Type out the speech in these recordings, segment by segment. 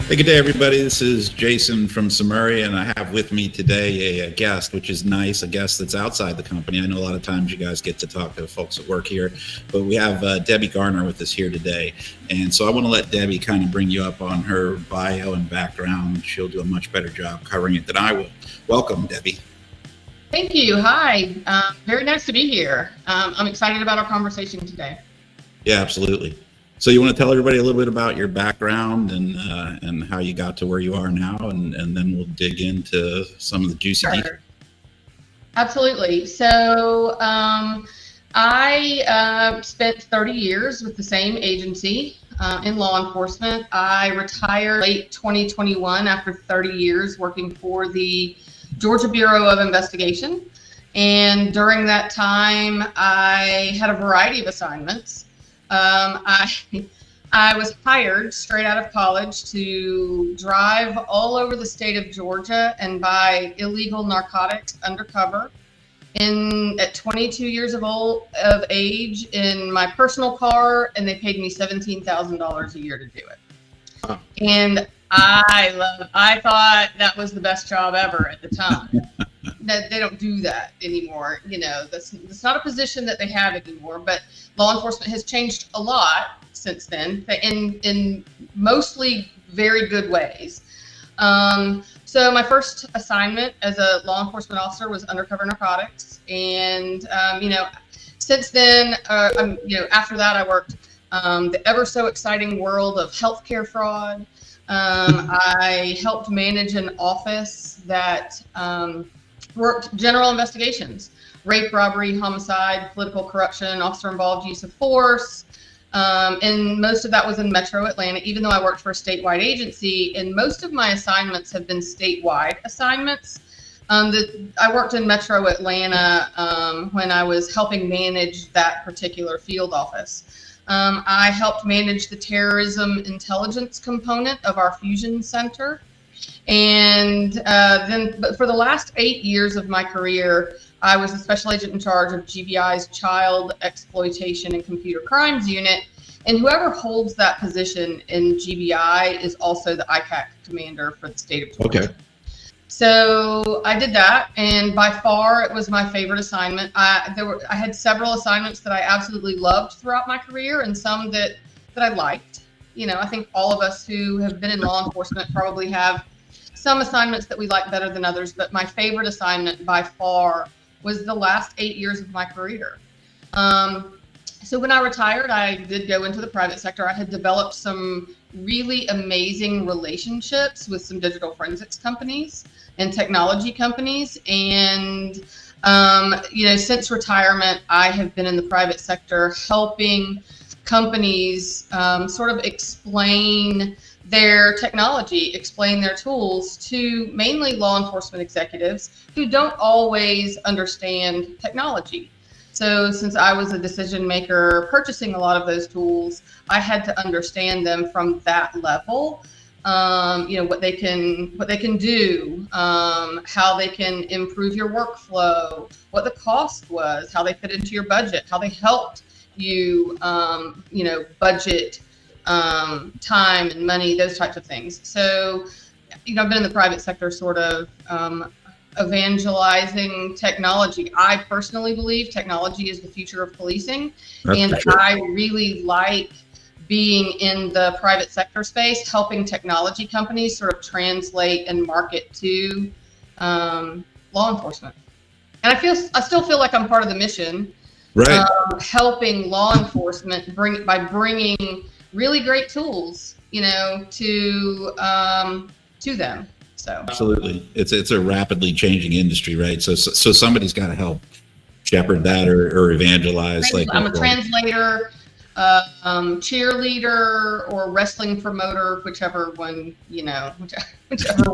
Hey, good day, everybody. This is Jason from SUMURI, and I have with me today a guest, which is nice, a guest that's outside the company. I know a lot of times you guys get to talk to folks that work here, but we have Debbie Garner with us here today. And so I want to let Debbie kind of bring you up on her bio and background. She'll do a much better job covering it than I will. Welcome, Debbie. Thank you. Hi. Very nice to be here. I'm excited about our conversation today. Yeah, absolutely. So you want to tell everybody a little bit about your background and how you got to where you are now, and then we'll dig into some of the juicy details. Absolutely. So I spent 30 years with the same agency in law enforcement. I retired late 2021 after 30 years working for the Georgia Bureau of Investigation. And during that time, I had a variety of assignments. I was hired straight out of college to drive all over the state of Georgia and buy illegal narcotics undercover at 22 years of age in my personal car, and they paid me $17,000 a year to do it. Wow. And I thought that was the best job ever at the time. They don't do that anymore. You know, that's not a position that they have anymore, but law enforcement has changed a lot since then in mostly very good ways. So my first assignment as a law enforcement officer was undercover narcotics. And, since then, after that, I worked the ever so exciting world of healthcare fraud. I helped manage an office that worked general investigations, rape, robbery, homicide, political corruption, officer-involved use of force, and most of that was in Metro Atlanta, even though I worked for a statewide agency, and most of my assignments have been statewide assignments. I worked in Metro Atlanta when I was helping manage that particular field office. I helped manage the terrorism intelligence component of our fusion center. And but for the last 8 years of my career, I was a special agent in charge of GBI's Child Exploitation and Computer Crimes Unit. And whoever holds that position in GBI is also the ICAC commander for the state of Georgia. Okay. So I did that, and by far it was my favorite assignment. I had several assignments that I absolutely loved throughout my career, and some that I liked. You know, I think all of us who have been in law enforcement probably have some assignments that we like better than others, but my favorite assignment by far was the last 8 years of my career. So when I retired, I did go into the private sector. I had developed some really amazing relationships with some digital forensics companies and technology companies. And, since retirement, I have been in the private sector helping companies sort of explain their technology, explain their tools to mainly law enforcement executives who don't always understand technology. So since I was a decision maker purchasing a lot of those tools, I had to understand them from that level. What they can do, how they can improve your workflow, what the cost was, how they fit into your budget, how they helped you, budget time and money, those types of things. So, I've been in the private sector sort of evangelizing technology. I personally believe technology is the future of policing. That's and sure. I really like being in the private sector space, helping technology companies sort of translate and market to law enforcement. And I still feel like I'm part of the mission, right? Helping law enforcement by bringing really great tools, to them. So absolutely, it's a rapidly changing industry, right? So somebody's got to help shepherd that or evangelize. I'm a translator, cheerleader, or wrestling promoter, whichever one whichever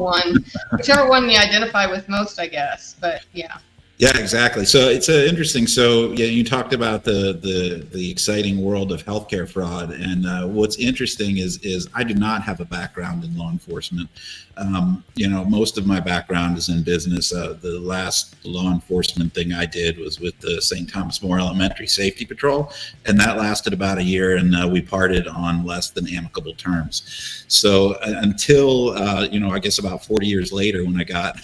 one you identify with most, I guess. But yeah. Yeah, exactly. So it's interesting. So yeah, you talked about the exciting world of healthcare fraud, and what's interesting is I do not have a background in law enforcement. Most of my background is in business. The last law enforcement thing I did was with the St. Thomas More Elementary Safety Patrol, and that lasted about a year, and we parted on less than amicable terms. So until I guess about 40 years later, when I got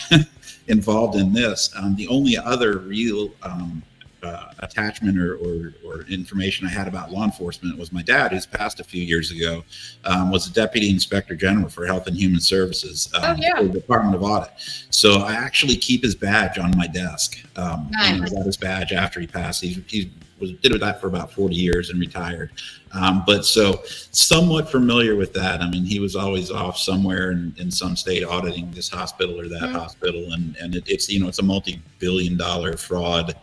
involved in this, the only other real attachment or information I had about law enforcement was my dad, who's passed a few years ago, was a deputy inspector general for Health and Human Services for the Department of Audit. So I actually keep his badge on my desk. Nice. I got his badge after he passed. He did that for about 40 years and retired. But so somewhat familiar with that. I mean, he was always off somewhere in some state auditing this hospital or that hospital, and it's it's a multi-billion-dollar fraud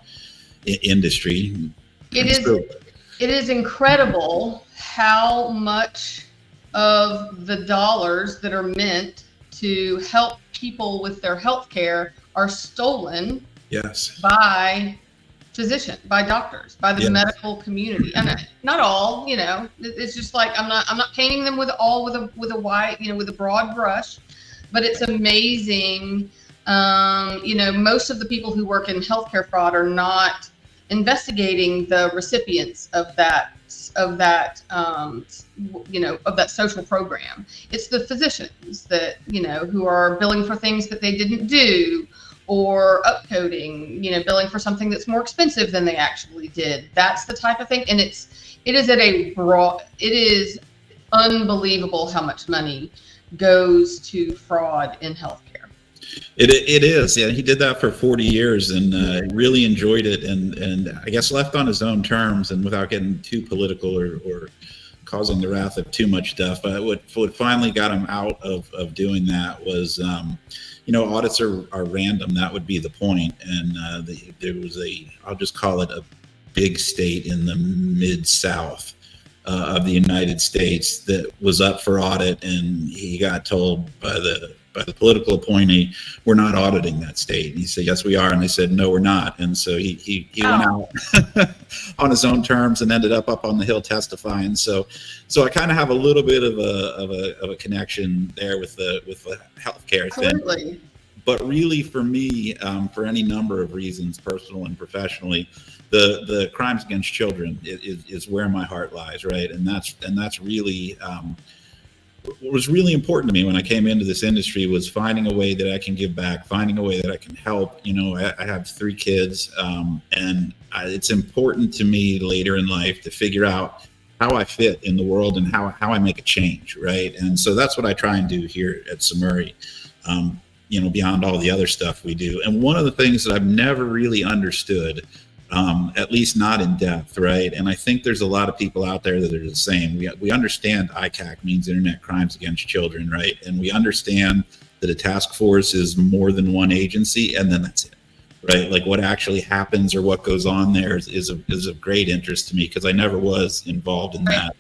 industry. It is incredible how much of the dollars that are meant to help people with their health care are stolen. Yes. By physicians, by doctors, by the medical community, and not all. It's just like I'm not painting them with a wide, with a broad brush, but it's amazing. Most of the people who work in healthcare fraud are not investigating the recipients of that social program. It's the physicians that who are billing for things that they didn't do, or upcoding, billing for something that's more expensive than they actually did. That's the type of thing. And it is unbelievable how much money goes to fraud in healthcare. It is. Yeah, he did that for 40 years and really enjoyed it, and I guess left on his own terms and without getting too political or causing the wrath of too much stuff. What finally got him out of doing that was, audits are random. That would be the point. And there was I'll just call it a big state in the Mid-South of the United States that was up for audit, and he got told by the political appointee, we're not auditing that state. And he said, yes, we are. And they said, no, we're not. And so he went out on his own terms and ended up on the Hill testifying. So I kind of have a little bit of a connection there with the healthcare thing. But really, for me, for any number of reasons, personal and professionally, the crimes against children is where my heart lies, right? And that's really what was really important to me when I came into this industry was finding a way that I can give back, finding a way that I can help. I have 3 kids, and it's important to me later in life to figure out how I fit in the world and how I make a change, right? And so that's what I try and do here at SUMURI, beyond all the other stuff we do. And one of the things that I've never really understood, at least not in depth, right? And I think there's a lot of people out there that are the same. We understand ICAC means Internet Crimes Against Children, right? And we understand that a task force is more than one agency, and then that's it, right? Like what actually happens or what goes on there is of great interest to me, because I never was involved in that,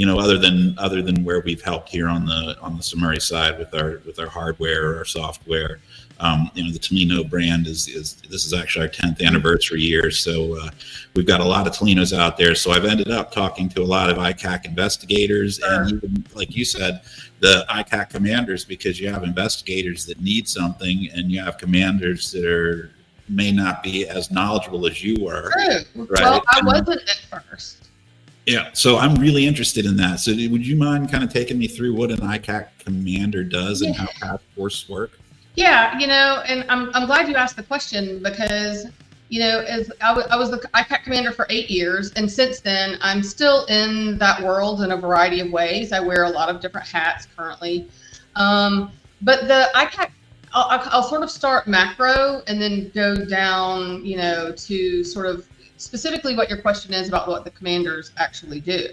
other than where we've helped here on the SUMURI side with our hardware or our software. The Tolino brand this is actually our 10th anniversary year. So we've got a lot of Tolinos out there. So I've ended up talking to a lot of ICAC investigators, and even, like you said, the ICAC commanders, because you have investigators that need something, and you have commanders that may not be as knowledgeable as you were. True. Right? Well, I wasn't at first. Yeah, so I'm really interested in that. So would you mind kind of taking me through what an ICAC commander does and how task forces work? Yeah, and I'm glad you asked the question, because, as I was the ICAC commander for 8 years, and since then I'm still in that world in a variety of ways. I wear a lot of different hats currently, but the ICAC, I'll sort of start macro and then go down, to sort of specifically what your question is about what the commanders actually do.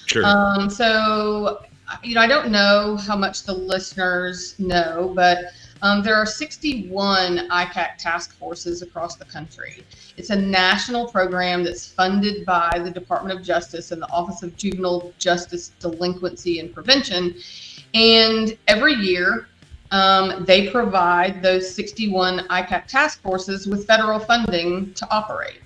Sure. So, I don't know how much the listeners know, but there are 61 ICAC task forces across the country. It's a national program that's funded by the Department of Justice and the Office of Juvenile Justice Delinquency and Prevention. And every year They provide those 61 ICAC task forces with federal funding to operate.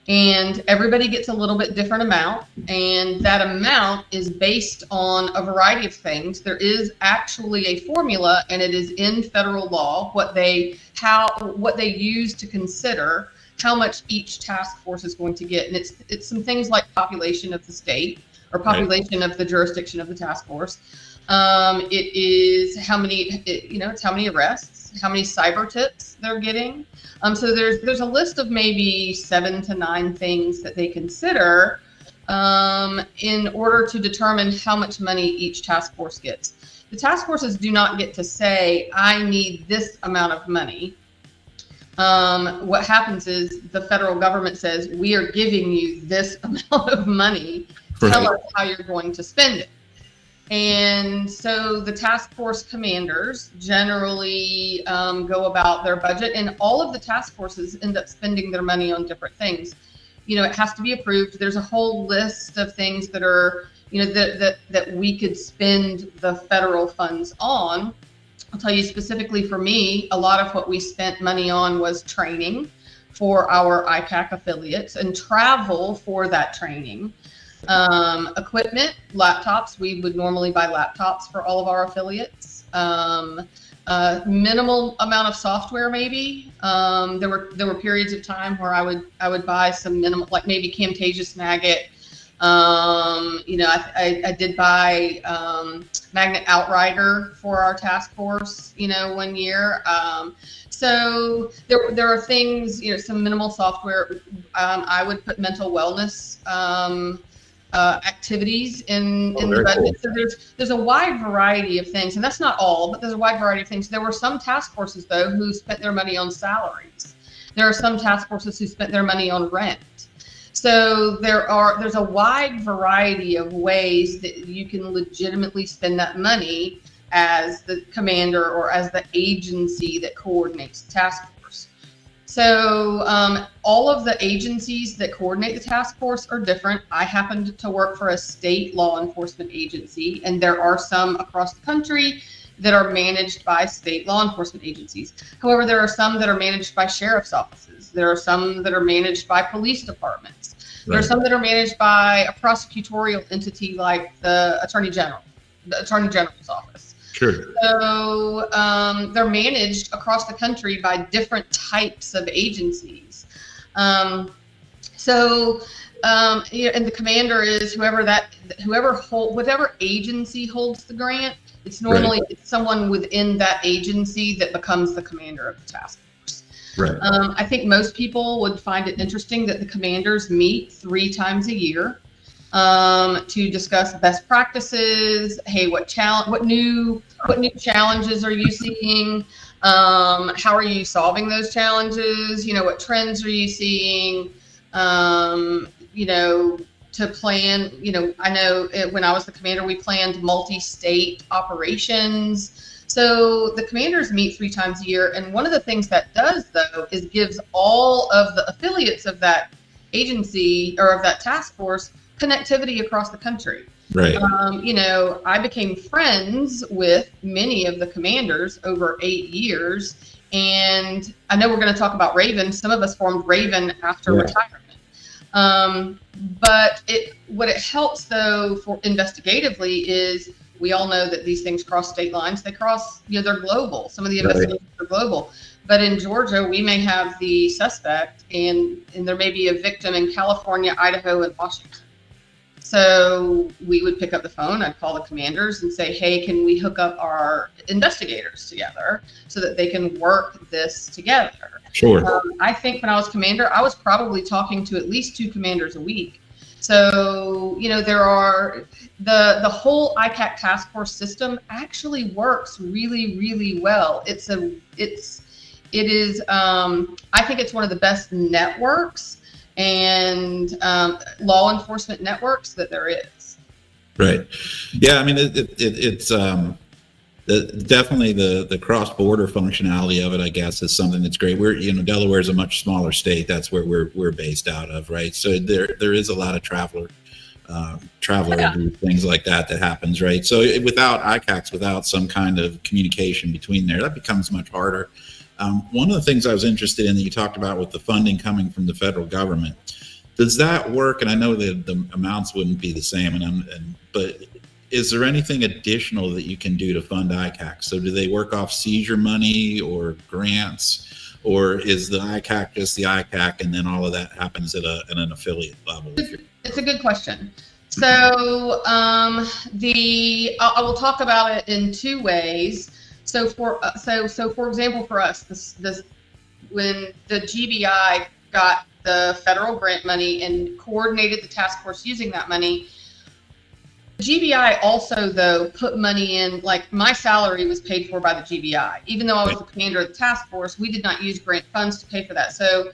And everybody gets a little bit different amount, and that amount is based on a variety of things. There is actually a formula, and it is in federal law what they use to consider how much each task force is going to get. And it's some things like population of the state or population of the jurisdiction of the task force. It is how many, it's how many arrests, how many cyber tips they're getting. So there's a list of maybe 7 to 9 things that they consider in order to determine how much money each task force gets. The task forces do not get to say, I need this amount of money. What happens is the federal government says, we are giving you this amount of money. Tell us how you're going to spend it. And so the task force commanders generally go about their budget, and all of the task forces end up spending their money on different things. It has to be approved. There's a whole list of things that are, that we could spend the federal funds on. I'll tell you specifically for me, a lot of what we spent money on was training for our ICAC affiliates and travel for that training. Equipment, laptops. We would normally buy laptops for all of our affiliates. Minimal amount of software, maybe. There were periods of time where I would buy some minimal, like maybe Camtasia, Snagit. I did buy Magnet Outrider for our task force, 1 year. So there are things, some minimal software. I would put mental wellness activities in the budget. Cool. So there's a wide variety of things, and that's not all, but there's a wide variety of things. There were some task forces though who spent their money on salaries. There are some task forces who spent their money on rent. So there's a wide variety of ways that you can legitimately spend that money as the commander or as the agency that coordinates the task force. So all of the agencies that coordinate the task force are different. I happened to work for a state law enforcement agency, and there are some across the country that are managed by state law enforcement agencies. However, there are some that are managed by sheriff's offices. There are some that are managed by police departments. Right. There are some that are managed by a prosecutorial entity like the Attorney General's office. Sure. So they're managed across the country by different types of agencies. And the commander is whatever agency holds the grant. It's normally it's someone within that agency that becomes the commander of the task force. Right. I think most people would find it interesting that the commanders meet 3 times a year to discuss best practices. Hey, what new challenges are you seeing? How are you solving those challenges? What trends are you seeing? To plan, I know when I was the commander, we planned multi-state operations. So the commanders meet 3 times a year. And one of the things that does, though, is gives all of the affiliates of that agency or of that task force connectivity across the country. Right. I became friends with many of the commanders over 8 years. And I know we're going to talk about Raven. Some of us formed Raven after retirement. But what it helps though for investigatively is we all know that these things cross state lines. They cross, they're global. Some of the investigations are global. But in Georgia, we may have the suspect and there may be a victim in California, Idaho, and Washington. So we would pick up the phone. I'd call the commanders and say, hey, can we hook up our investigators together so that they can work this together? Sure. I think when I was commander, I was probably talking to at least 2 commanders a week. So, there are the whole ICAC task force system actually works really, really well. I think it's one of the best networks and law enforcement networks that there is. Right. Yeah. I mean, it's definitely the cross-border functionality of it, I guess, is something that's great. Delaware is a much smaller state. That's where we're based out of, right? So there is a lot of traveler traveler abuse, things like that happens, right? So without ICACs, without some kind of communication between there, that becomes much harder. One of the things I was interested in that you talked about with the funding coming from the federal government, does that work? And I know that the amounts wouldn't be the same, but is there anything additional that you can do to fund ICAC? So do they work off seizure money or grants, or is the ICAC just the ICAC and then all of that happens at an affiliate level? It's a good question. So I will talk about it in two ways. So for example, for us, this when the GBI got the federal grant money and coordinated the task force using that money, GBI also, though, put money in, like my salary was paid for by the GBI. Even though I was the commander of the task force, we did not use grant funds to pay for that. So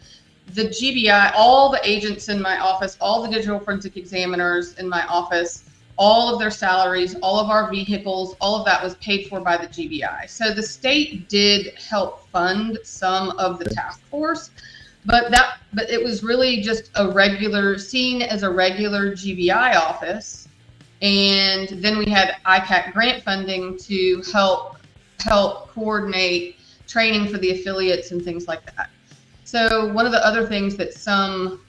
the GBI, all the agents in my office, all the digital forensic examiners in my office, all of their salaries, all of our vehicles, all of that was paid for by the GBI. So the state did help fund some of the task force, but it was really just seen as a regular GBI office. And then we had ICAC grant funding to help coordinate training for the affiliates and things like that. So one of the other things that some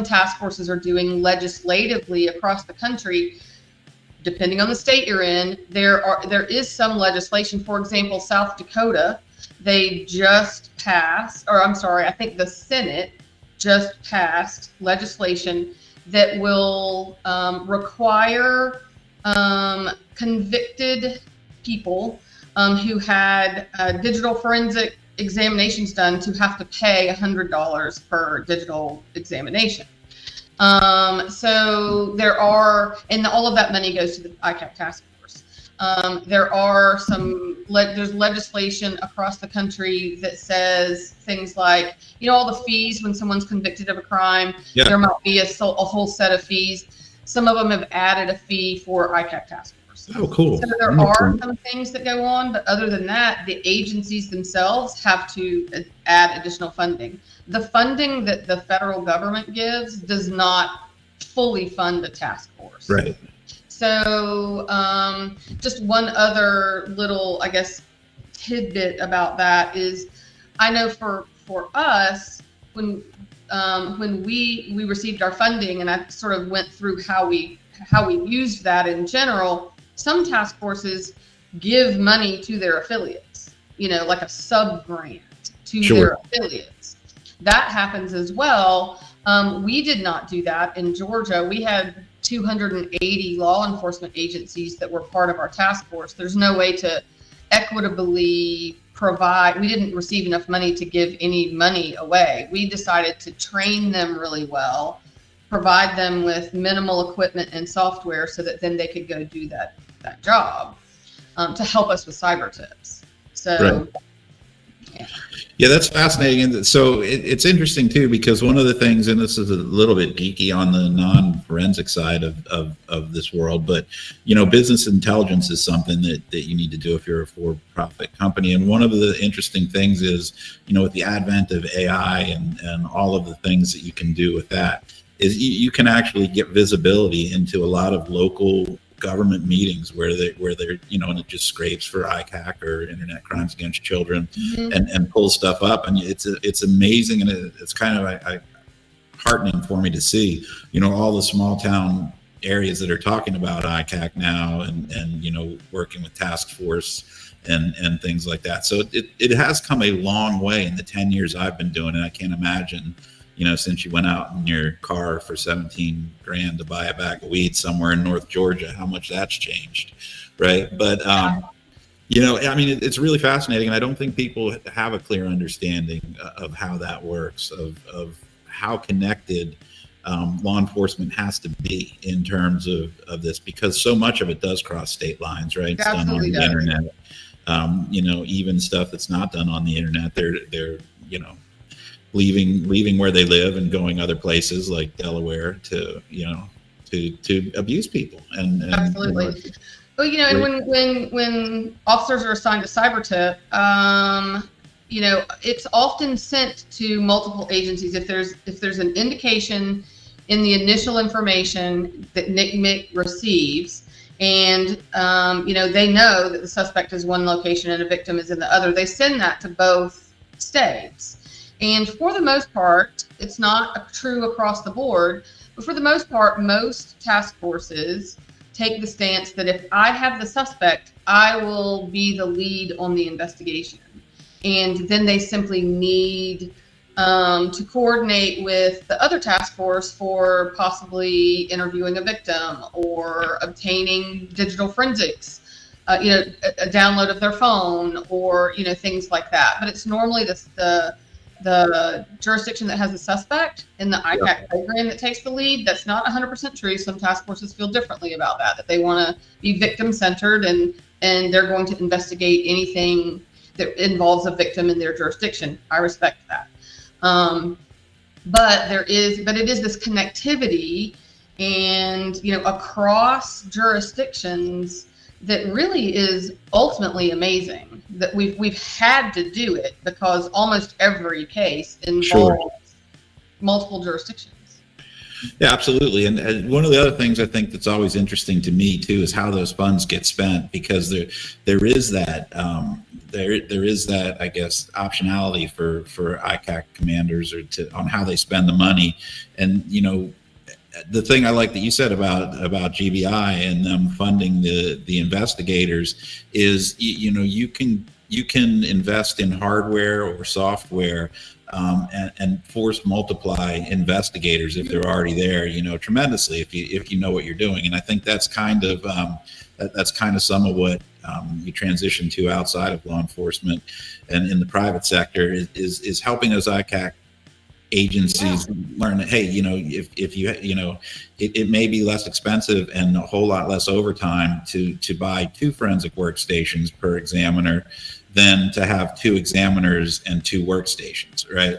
task forces are doing legislatively across the country, depending on the state you're in, there is some legislation. For example, South Dakota, I think the Senate just passed legislation that will require convicted people who had digital forensic examinations done to have to pay $100 per digital examination. So there are, and all of that money goes to the ICAC task force. There's legislation across the country that says things like, all the fees when someone's convicted of a crime, there might be a whole set of fees. Some of them have added a fee for ICAC task force. Oh, cool. So there are some things that go on, but other than that, the agencies themselves have to add additional funding. The funding that the federal government gives does not fully fund the task force. Right. So just one other little, I guess, tidbit about that is, I know for us, when we received our funding, and I sort of went through how we used that in general, some task forces give money to their affiliates, like a sub grant to their affiliates. That happens as well. We did not do that in Georgia. We had 280 law enforcement agencies that were part of our task force. There's no way to equitably provide. We didn't receive enough money to give any money away. We decided to train them really well, provide them with minimal equipment and software so that then they could go do that job to help us with cyber tips. So, Yeah, that's fascinating. And so it's interesting too, because one of the things, and this is a little bit geeky on the non-forensic side of this world, but business intelligence is something that you need to do if you're a for-profit company. And one of the interesting things is, with the advent of AI and all of the things that you can do with that, is you can actually get visibility into a lot of local government meetings where they're and it just scrapes for ICAC or Internet Crimes Against Children, and pulls stuff up, and it's amazing, and it's kind of heartening for me to see all the small town areas that are talking about ICAC now, and working with task force and things like that. So it has come a long way in the 10 years I've been doing it. I can't imagine since you went out in your car for $17,000 to buy a bag of weed somewhere in North Georgia, how much that's changed, right? But it's really fascinating, and I don't think people have a clear understanding of how that works, of how connected law enforcement has to be in terms of this, because so much of it does cross state lines, right? It's done on the internet. Even stuff that's not done on the internet, they're leaving where they live and going other places like Delaware to abuse people. And absolutely. Well, and when officers are assigned a cyber tip, it's often sent to multiple agencies. If there's an indication in the initial information that NCMEC receives, and they know that the suspect is one location and a victim is in the other, they send that to both states. And for the most part, it's not true across the board, but for the most part, most task forces take the stance that if I have the suspect, I will be the lead on the investigation. And then they simply need to coordinate with the other task force for possibly interviewing a victim or obtaining digital forensics, a download of their phone, or things like that. But it's normally the jurisdiction that has the suspect in the ICAC program that takes the lead. That's not 100% true. Some task forces feel differently about that they want to be victim-centered and they're going to investigate anything that involves a victim in their jurisdiction. I respect that. But it is this connectivity and, across jurisdictions that really is ultimately amazing, that we've had to do it because almost every case involves multiple jurisdictions. Yeah, absolutely. And one of the other things I think that's always interesting to me too is how those funds get spent, because there is that I guess optionality for ICAC commanders on how they spend the money. And the thing I like that you said about GBI and them funding the investigators is you can invest in hardware or software and force multiply investigators if they're already there, tremendously if you know what you're doing. And I think that's kind of some of what you transition to outside of law enforcement and in the private sector is helping those ICAC agencies learn that, hey, if you it may be less expensive and a whole lot less overtime to buy 2 forensic workstations per examiner than to have 2 examiners and 2 workstations, right?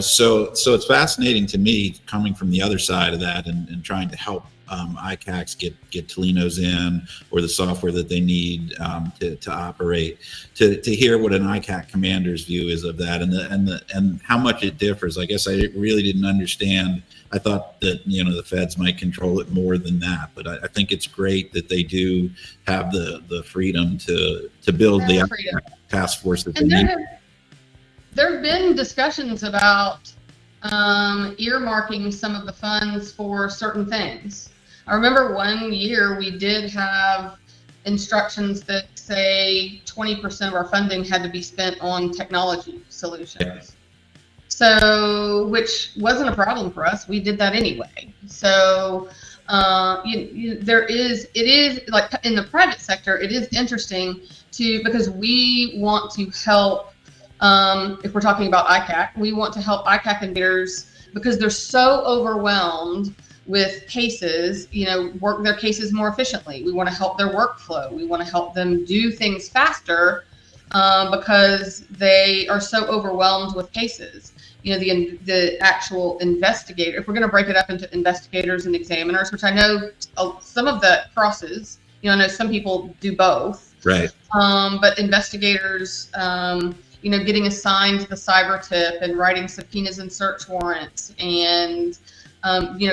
So it's fascinating to me coming from the other side of that and trying to help ICACs get Tolinos in or the software that they need to operate, to hear what an ICAC commander's view is of that and how much it differs. I guess I really didn't understand. I thought that the feds might control it more than that, but I think it's great that they do have the freedom to build the ICAC task force that they need. There have been discussions about earmarking some of the funds for certain things. I remember one year we did have instructions that say 20% of our funding had to be spent on technology solutions. So, which wasn't a problem for us. We did that anyway. So, it is like in the private sector, it is interesting because we want to help, if we're talking about ICAC, we want to help ICAC investigators because they're so overwhelmed with cases, work their cases more efficiently. We want to help their workflow. We want to help them do things faster because they are so overwhelmed with cases. The actual investigator, if we're going to break it up into investigators and examiners, which I know some of that crosses, I know some people do both. Right. But investigators, getting assigned the cyber tip and writing subpoenas and search warrants and,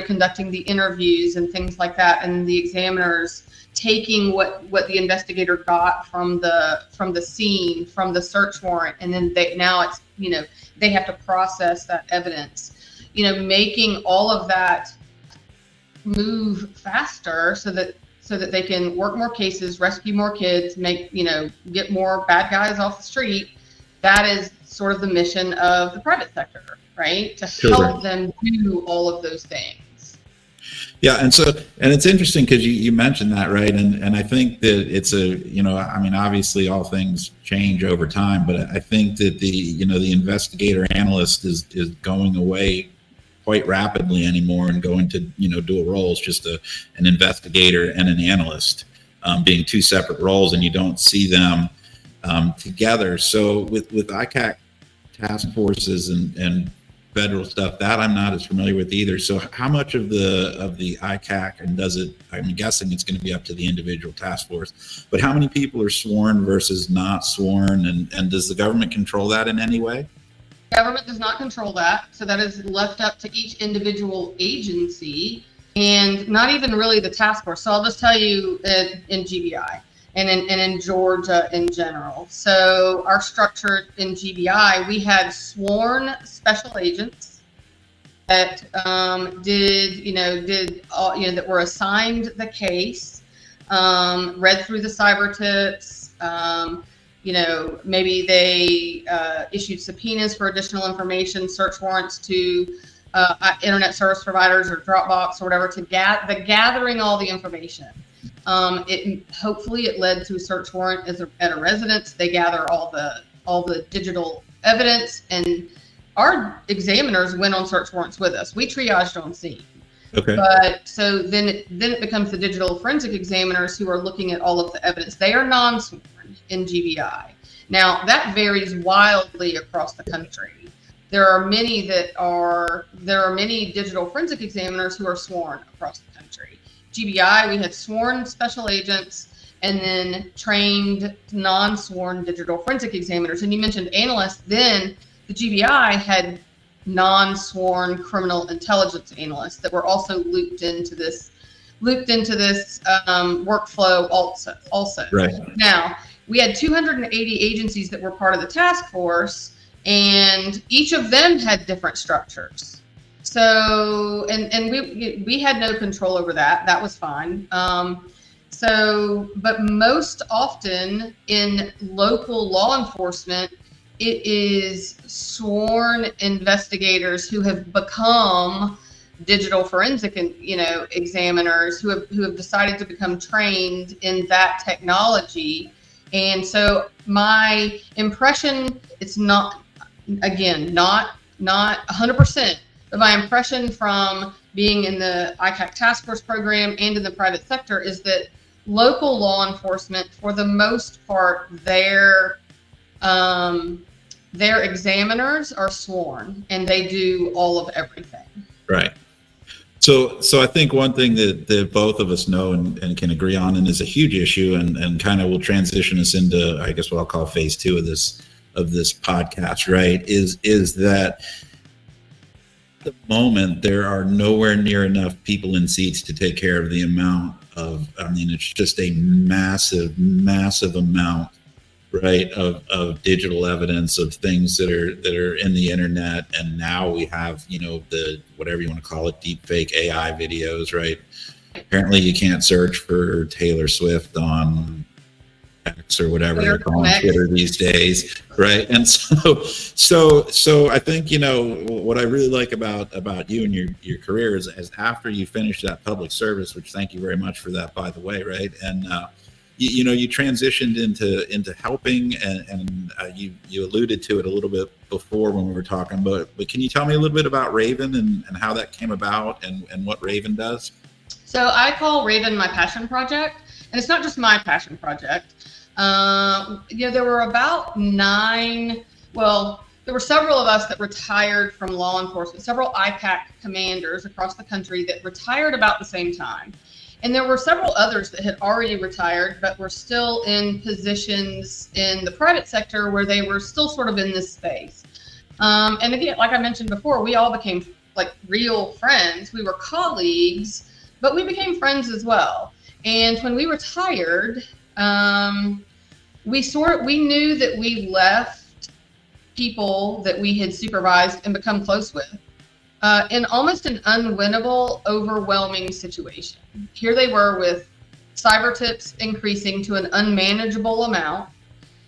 conducting the interviews and things like that. And the examiners taking what the investigator got from the scene, from the search warrant. And then they have to process that evidence, making all of that move faster so that they can work more cases, rescue more kids, get more bad guys off the street. That is sort of the mission of the private sector, right? To help them do all of those things. Yeah, and it's interesting because you mentioned that, right? And I think that it's obviously all things change over time, but I think that the investigator analyst is going away quite rapidly anymore and going to dual roles, just an investigator and an analyst being 2 separate roles, and you don't see them together. So with ICAC task forces and federal stuff, that I'm not as familiar with either. So how much of the ICAC, and I'm guessing it's going to be up to the individual task force, but how many people are sworn versus not sworn, and does the government control that in any way? Government does not control that, so that is left up to each individual agency, and not even really the task force. So I'll just tell you in GBI and in Georgia in general. So our structure in GBI, we had sworn special agents that that were assigned the case, read through the cyber tips. Maybe they issued subpoenas for additional information, search warrants to internet service providers or Dropbox or whatever to gathering all the information. Hopefully it led to a search warrant at a residence. They gather all the digital evidence, and our examiners went on search warrants with us. We triaged on scene. Okay. But so then it becomes the digital forensic examiners who are looking at all of the evidence. They are non-sworn in GBI. Now that varies wildly across the country. There are many digital forensic examiners who are sworn across the country. GBI, we had sworn special agents and then trained non-sworn digital forensic examiners. And you mentioned analysts. Then the GBI had non-sworn criminal intelligence analysts that were also looped into this workflow also. Right. Now, we had 280 agencies that were part of the task force, and each of them had different structures. So, and we had no control over that. That was fine. But most often in local law enforcement, it is sworn investigators who have become digital forensic examiners who have decided to become trained in that technology. And so my impression, it's not 100%, but my impression from being in the ICAC task force program and in the private sector is that local law enforcement, for the most part, their examiners are sworn and they do all of everything. Right. So I think one thing that both of us know and can agree on, and is a huge issue, and kind of will transition us into, I guess, what I'll call phase 2 of this podcast, right, is that at the moment there are nowhere near enough people in seats to take care of the amount of, it's just a massive amount, right, of digital evidence of things that are in the internet. And now we have, the, whatever you want to call it, deep fake AI videos, right? Apparently you can't search for Taylor Swift on X or whatever they're calling Twitter these days, right? And so I think, what I really like about you and your career is after you finish that public service, which thank you very much for that, by the way, right? And you transitioned into helping, and you alluded to it a little bit before when we were talking, but can you tell me a little bit about Raven and how that came about and what Raven does? So I call Raven my passion project, and it's not just my passion project. There were about there were several of us that retired from law enforcement, several ICAC commanders across the country that retired about the same time. And there were several others that had already retired, but were still in positions in the private sector where they were still sort of in this space. And again, like I mentioned before, we all became like real friends. We were colleagues, but we became friends as well. And when we retired, we knew that we left people that we had supervised and become close with in almost an unwinnable, overwhelming situation. Here they were with cyber tips increasing to an unmanageable amount.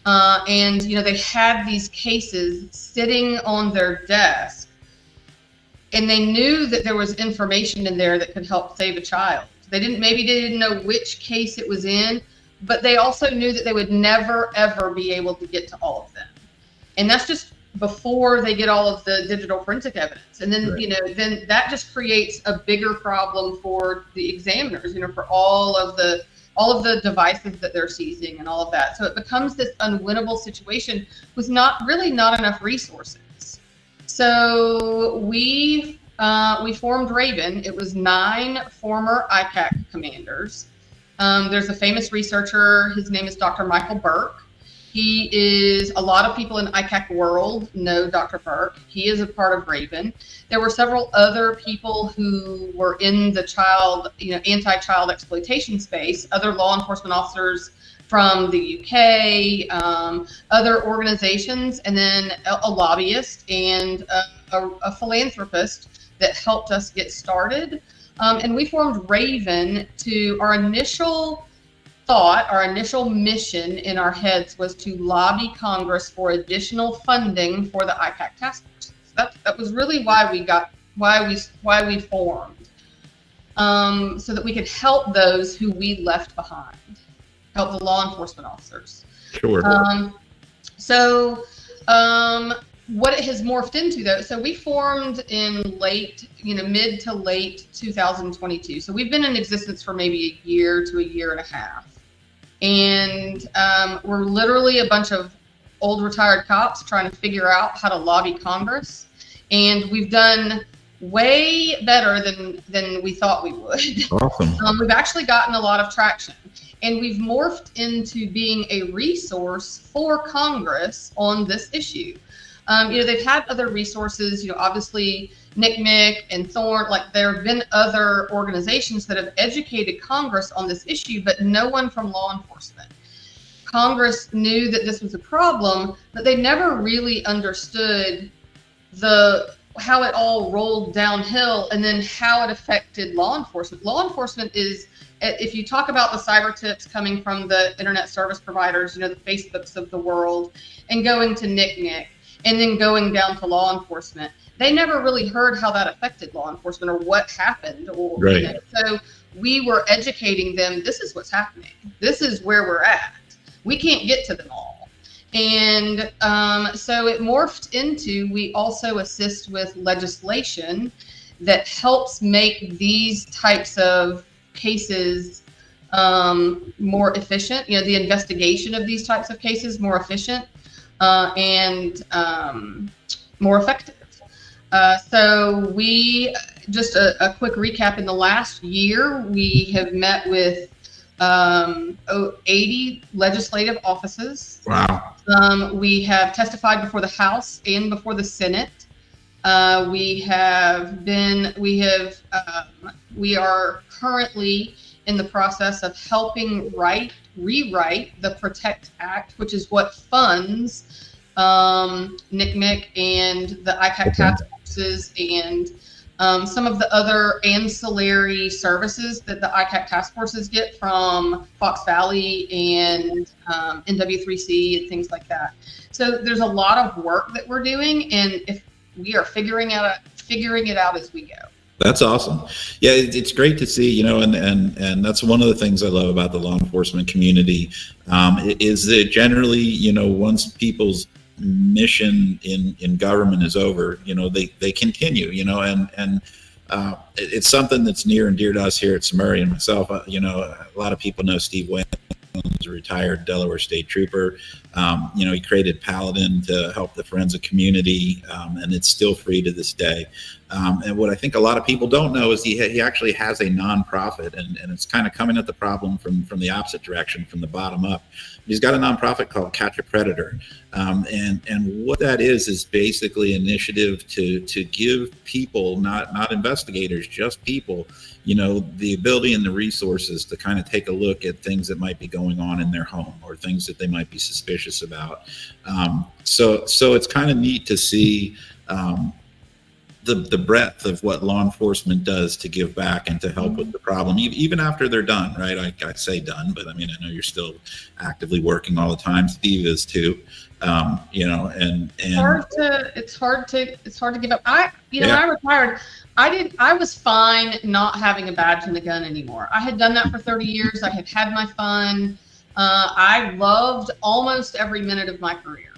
And they had these cases sitting on their desk, and they knew that there was information in there that could help save a child. They didn't know which case it was in, but they also knew that they would never, ever be able to get to all of them. And that's just before they get all of the digital forensic evidence. And then, right. Then that just creates a bigger problem for the examiners, for all of the devices that they're seizing and all of that. So it becomes this unwinnable situation with not enough resources. So we formed Raven. It was 9 former ICAC commanders. There's a famous researcher, his name is Dr. Michael Burke. A lot of people in ICAC world know Dr. Burke. He is a part of Raven. There were several other people who were in the anti-child exploitation space, other law enforcement officers from the UK, other organizations, and then a lobbyist and a philanthropist that helped us get started. And we formed Raven to our initial mission in our heads was to lobby Congress for additional funding for the ICAC task force. That was really why we formed, so that we could help those who we left behind, help the law enforcement officers. Sure. What it has morphed into, though, so we formed in mid to late 2022. So we've been in existence for maybe a year to a year and a half. And we're literally a bunch of old retired cops trying to figure out how to lobby Congress. And we've done way better than we thought we would. Awesome. We've actually gotten a lot of traction. And we've morphed into being a resource for Congress on this issue. They've had other resources, obviously NCMEC and Thorn, there have been other organizations that have educated Congress on this issue, but no one from law enforcement. Congress knew that this was a problem, but they never really understood how it all rolled downhill and then how it affected law enforcement. Law enforcement is, if you talk about the cyber tips coming from the internet service providers, the Facebooks of the world, and going to NCMEC, and then going down to law enforcement, they never really heard how that affected law enforcement or what happened. Right. So we were educating them. This is what's happening. This is where we're at. We can't get to them all. And so it morphed into, we also assist with legislation that helps make these types of cases more efficient, the investigation of these types of cases more efficient. And more effective. So we, just a quick recap, in the last year, we have met with 80 legislative offices. Wow. We have testified before the House and before the Senate. We are currently in the process of helping rewrite the PROTECT Act, which is what funds NCMEC and the ICAC task forces and some of the other ancillary services that the ICAC task forces get from Fox Valley and NW3C and things like that. So there's a lot of work that we're doing, and if we are figuring it out as we go. That's awesome. Yeah, it's great to see, and that's one of the things I love about the law enforcement community, is that generally, once people's mission in government is over, they continue, and it's something that's near and dear to us here at SUMURI and myself. A lot of people know Steve Wayne, a retired Delaware State Trooper. He created Paladin to help the forensic community, and it's still free to this day. And what I think a lot of people don't know is he actually has a nonprofit, and it's kind of coming at the problem from the opposite direction, from the bottom up. He's got a nonprofit called Catch a Predator, and what that is basically an initiative to give people, not investigators, just people, the ability and the resources to kind of take a look at things that might be going on in their home or things that they might be suspicious about. So it's kind of neat to see the breadth of what law enforcement does to give back and to help with the problem, even after they're done, right? I say done, but I know you're still actively working all the time. Steve is too, and it's hard to give up. I retired. I was fine not having a badge and a gun anymore. I had done that for 30 years. I had my fun. I loved almost every minute of my career,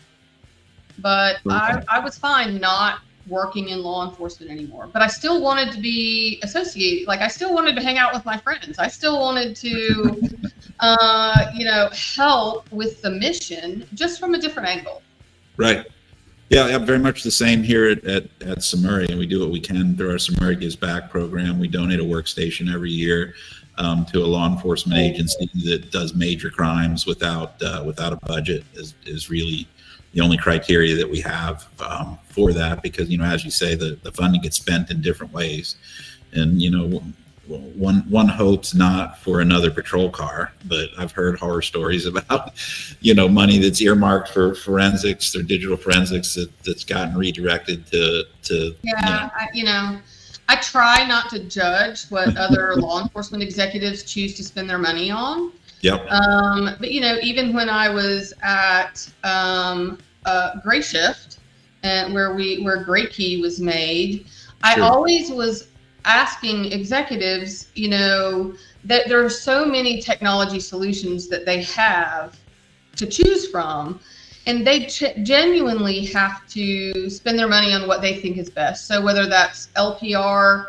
but I was fine not working in law enforcement anymore. But I still wanted to be associated. I still wanted to hang out with my friends. I still wanted to, help with the mission, just from a different angle. Right. Yeah, very much the same here at SUMURI, and we do what we can through our SUMURI Gives Back program. We donate a workstation every year. to a law enforcement agency that does major crimes without a budget is really the only criteria that we have for that, because, as you say, the funding gets spent in different ways. And, one hopes not for another patrol car, but I've heard horror stories about, money that's earmarked for forensics or digital forensics that's gotten redirected to. Yeah, I try not to judge what other law enforcement executives choose to spend their money on. Yep. But even when I was at Gray Shift, and where Gray Key was made, I always was asking executives, that there are so many technology solutions that they have to choose from, and they genuinely have to spend their money on what they think is best. So whether that's LPR,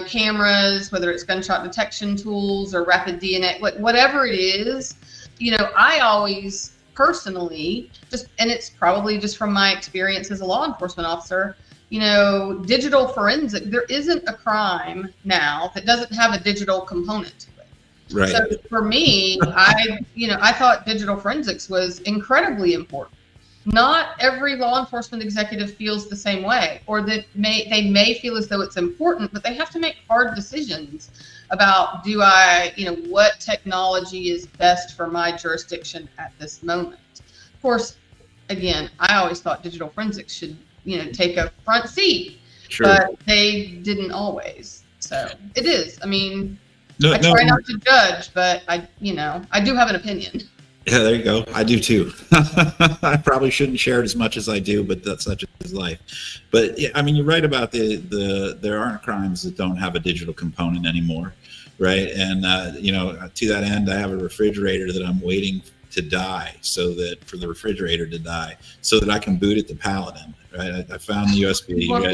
cameras, whether it's gunshot detection tools or rapid DNA, whatever it is, I always personally and it's probably just from my experience as a law enforcement officer, digital forensic, there isn't a crime now that doesn't have a digital component to it. Right. So for me, I thought digital forensics was incredibly important. Not every law enforcement executive feels the same way, or that they may feel as though it's important, but they have to make hard decisions about what technology is best for my jurisdiction at this moment. Of course, again, I always thought digital forensics should take a front seat, but they didn't always. So it is. I mean, I try not to judge, but I do have an opinion. Yeah, there you go. I do too. I probably shouldn't share it as much as I do, but that's such is life. But yeah, I mean, you're right about there aren't crimes that don't have a digital component anymore, right? And to that end, I have a refrigerator that I'm waiting to die, so that I can boot it to Paladin. Right, I found the USB. You want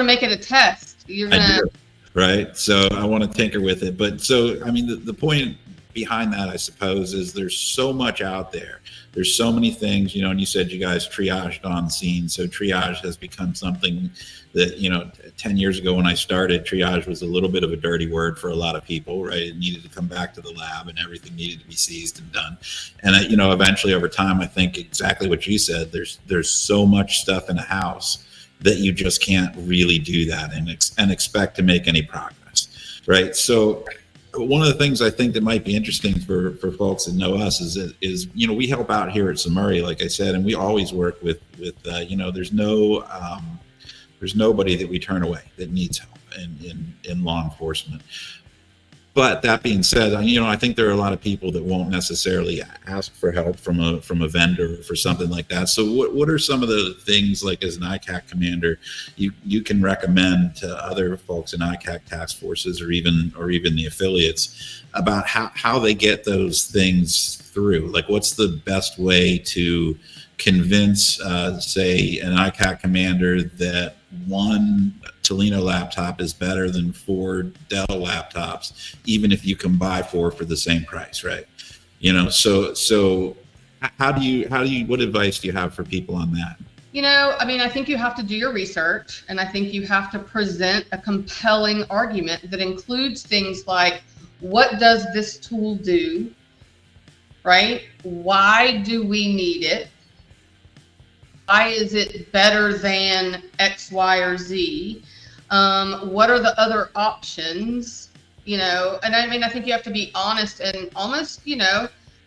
to make it a test. I do, right? So I want to tinker with it. But so I mean, the point behind that, I suppose, is there's so much out there. There's so many things, and you said you guys triaged on scene. So triage has become something that, 10 years ago when I started, triage was a little bit of a dirty word for a lot of people, right? It needed to come back to the lab and everything needed to be seized and done. And, eventually over time, I think exactly what you said, there's so much stuff in a house that you just can't really do that and expect to make any progress, right? So one of the things I think that might be interesting for folks that know us is we help out here at SUMURI, like I said, and we always work with there's nobody that we turn away that needs help in law enforcement. But that being said, I think there are a lot of people that won't necessarily ask for help from a vendor for something like that. So what are some of the things, like as an ICAC commander, you can recommend to other folks in ICAC task forces or even the affiliates about how they get those things through? Like, what's the best way to convince, say, an ICAC commander that one Tolino laptop is better than 4 Dell laptops, even if you can buy 4 for the same price, right? So what advice do you have for people on that? I think you have to do your research, and I think you have to present a compelling argument that includes things like, what does this tool do, right? Why do we need it? Why is it better than X, Y, or Z? What are the other options? And I think you have to be honest and almost,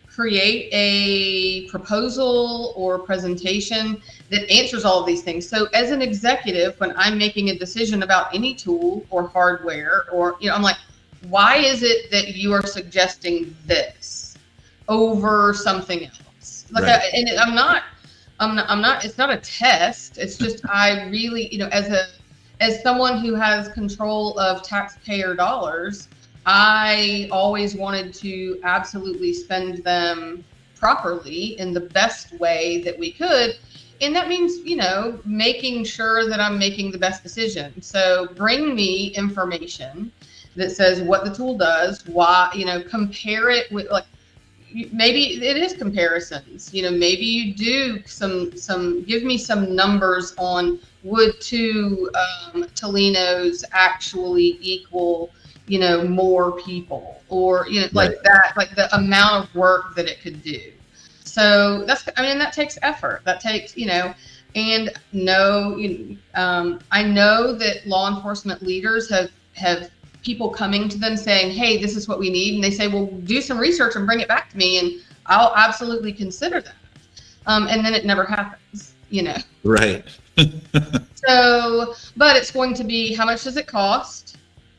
create a proposal or presentation that answers all of these things. So as an executive, when I'm making a decision about any tool or hardware, or, I'm like, why is it that you are suggesting this over something else? Like, right. I'm not, it's not a test. It's just, I really, as someone who has control of taxpayer dollars, I always wanted to absolutely spend them properly in the best way that we could. And that means, making sure that I'm making the best decision. So bring me information that says what the tool does, why, compare it with, like, maybe it is comparisons, maybe you do give me some numbers on would 2 Tolinos actually equal, more people, or like that, like the amount of work that it could do. So that takes effort. That takes, and I know that law enforcement leaders have people coming to them saying, hey, this is what we need. And they say, well, do some research and bring it back to me, and I'll absolutely consider that. And then it never happens, Right. So, but it's going to be, how much does it cost?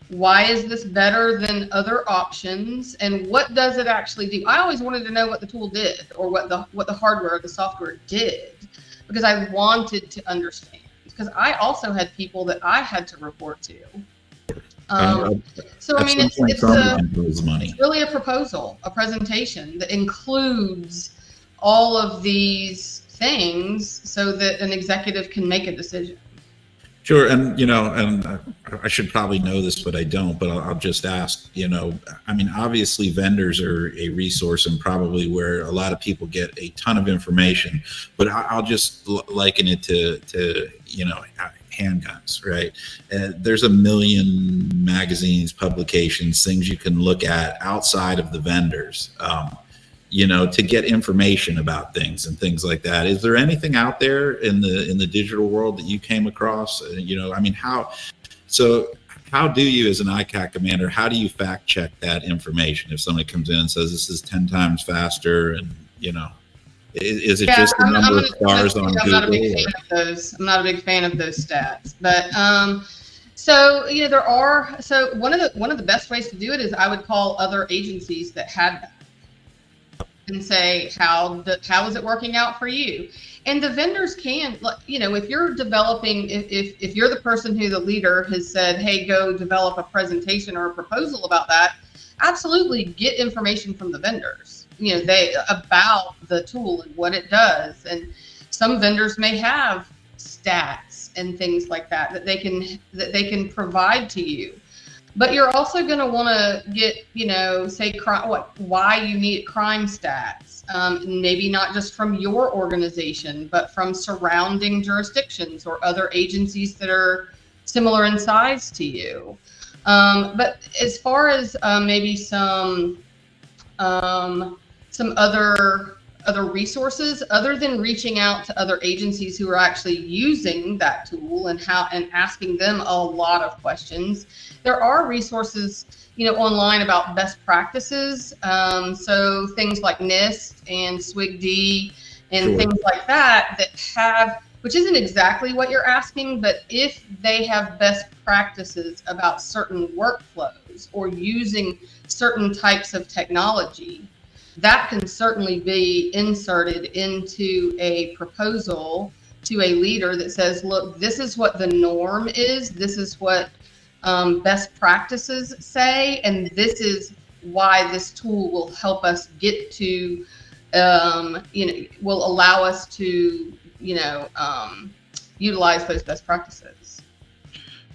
Why is this better than other options? And what does it actually do? I always wanted to know what the tool did, or what the hardware or the software did, because I wanted to understand. Because I also had people that I had to report to. So it's really a proposal, a presentation that includes all of these things so that an executive can make a decision. Sure. And, and I should probably know this, but I don't, but I'll just ask, obviously vendors are a resource and probably where a lot of people get a ton of information, but I'll just liken it to handguns, right? There's a million magazines, publications, things you can look at outside of the vendors, to get information about things and things like that. Is there anything out there in the digital world that you came across? How do you, as an ICAC commander, how do you fact check that information? If somebody comes in and says this is 10 times faster, and is it just the number of stars on Google? I'm not a big fan of those. I'm not a big fan of those stats, but there are. So one of the best ways to do it is I would call other agencies that had that and say, how is it working out for you? And the vendors can, if you're developing, if you're the person who the leader has said, hey, go develop a presentation or a proposal about that, absolutely get information from the vendors, about the tool and what it does. And some vendors may have stats and things like that they can provide to you. But you're also going to want to get, why you need crime stats, maybe not just from your organization, but from surrounding jurisdictions or other agencies that are similar in size to you. But as far as maybe some other resources, other than reaching out to other agencies who are actually using that tool and asking them a lot of questions, there are resources, online about best practices. So things like NIST and SWGD and things like that have, which isn't exactly what you're asking, but if they have best practices about certain workflows or using certain types of technology, that can certainly be inserted into a proposal to a leader that says, look, this is what the norm is. This is what best practices say. And this is why this tool will help us get to, will allow us to, utilize those best practices.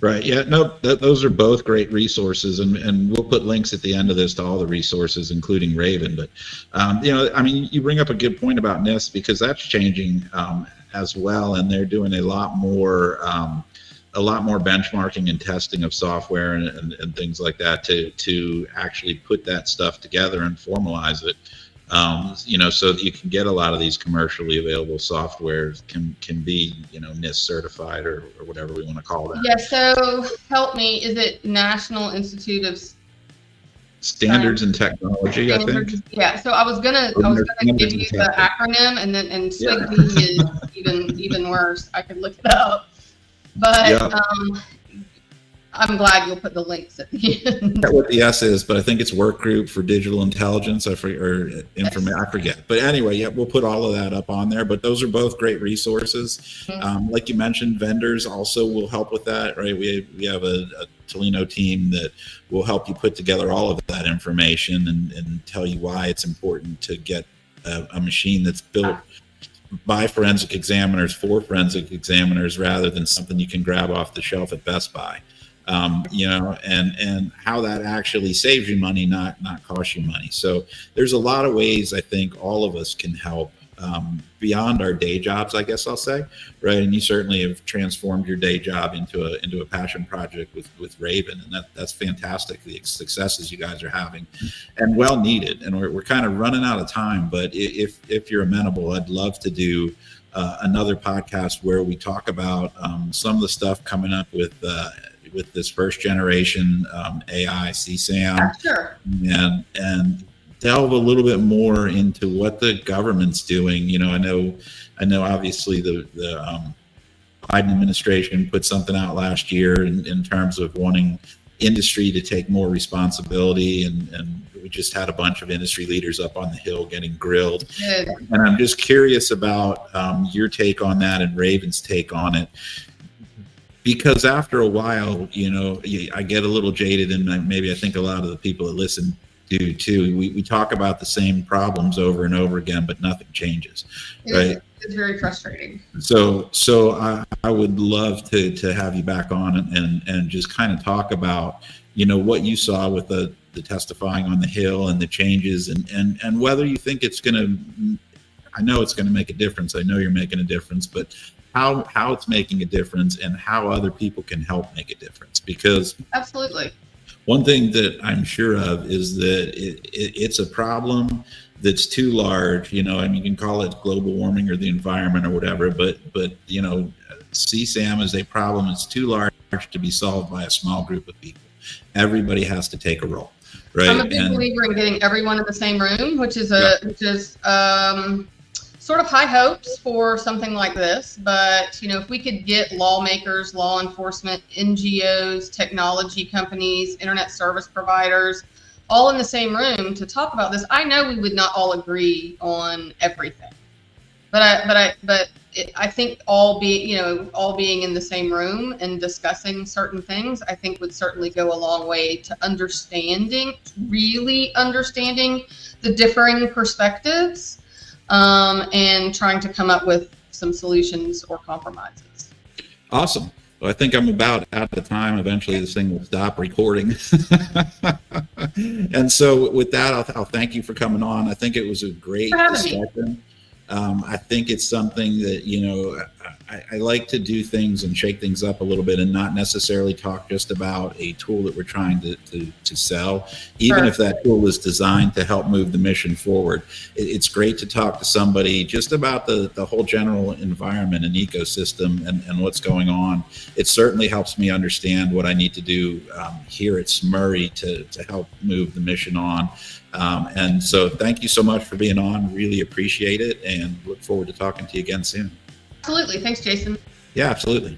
Right. Yeah. No, those are both great resources, and we'll put links at the end of this to all the resources, including Raven. But you bring up a good point about NIST, because that's changing as well, and they're doing a lot more benchmarking and testing of software and things like that to actually put that stuff together and formalize it. So that you can get a lot of these commercially available softwares can be, NIST certified or whatever we want to call that. Yeah. So help me. Is it National Institute of Standards and Technology? I think. Yeah. So I was gonna give you the acronym, and SWGD is even worse. I could look it up, but I'm glad you'll put the links at the end. I forget what the S is, but I think it's Work Group for Digital Intelligence. I forget. But anyway, we'll put all of that up on there. But those are both great resources. Mm-hmm. Like you mentioned, vendors also will help with that, right? We have a Tolino team that will help you put together all of that information and tell you why it's important to get a machine that's built by forensic examiners for forensic examiners rather than something you can grab off the shelf at Best Buy. And how that actually saves you money, not cost you money. So there's a lot of ways I think all of us can help beyond our day jobs, I guess I'll say, right? And you certainly have transformed your day job into a passion project with Raven, and that's fantastic. The successes you guys are having, and well needed. And we're kind of running out of time, but if you're amenable, I'd love to do another podcast where we talk about some of the stuff coming up with this first generation AI CSAM, sure. and delve a little bit more into what the government's doing. I know obviously the Biden administration put something out last year in terms of wanting industry to take more responsibility, and we just had a bunch of industry leaders up on the Hill getting grilled. Good. And I'm just curious about your take on that and Raven's take on it, because after a while, I get a little jaded, and maybe I think a lot of the people that listen do too. We talk about the same problems over and over again, but nothing changes, right? It's very frustrating. So I would love to have you back on and just kind of talk about, what you saw with the testifying on the Hill and the changes, and whether you think it's going to, I know it's going to make a difference. I know you're making a difference, but how it's making a difference and how other people can help make a difference. Because absolutely. One thing that I'm sure of is that it's a problem that's too large. You can call it global warming or the environment or whatever, but CSAM is a problem that's too large to be solved by a small group of people. Everybody has to take a role, right? I'm a big believer in getting everyone in the same room, which is sort of high hopes for something like this. But, if we could get lawmakers, law enforcement, NGOs, technology companies, internet service providers, all in the same room to talk about this, I know we would not all agree on everything. But I think all being in the same room and discussing certain things, I think would certainly go a long way to really understanding the differing perspectives, and trying to come up with some solutions or compromises. Awesome. Well, I think I'm about out of time. Eventually this thing will stop recording. And so with that, I'll thank you for coming on. I think it was a great discussion. I think it's something that, I like to do things and shake things up a little bit and not necessarily talk just about a tool that we're trying to sell, even Sure. if that tool is designed to help move the mission forward. It's great to talk to somebody just about the whole general environment and ecosystem and what's going on. It certainly helps me understand what I need to do here at SUMURI to help move the mission on. And so thank you so much for being on. Really appreciate it, and look forward to talking to you again soon. Absolutely. Thanks, Jason. Yeah, absolutely.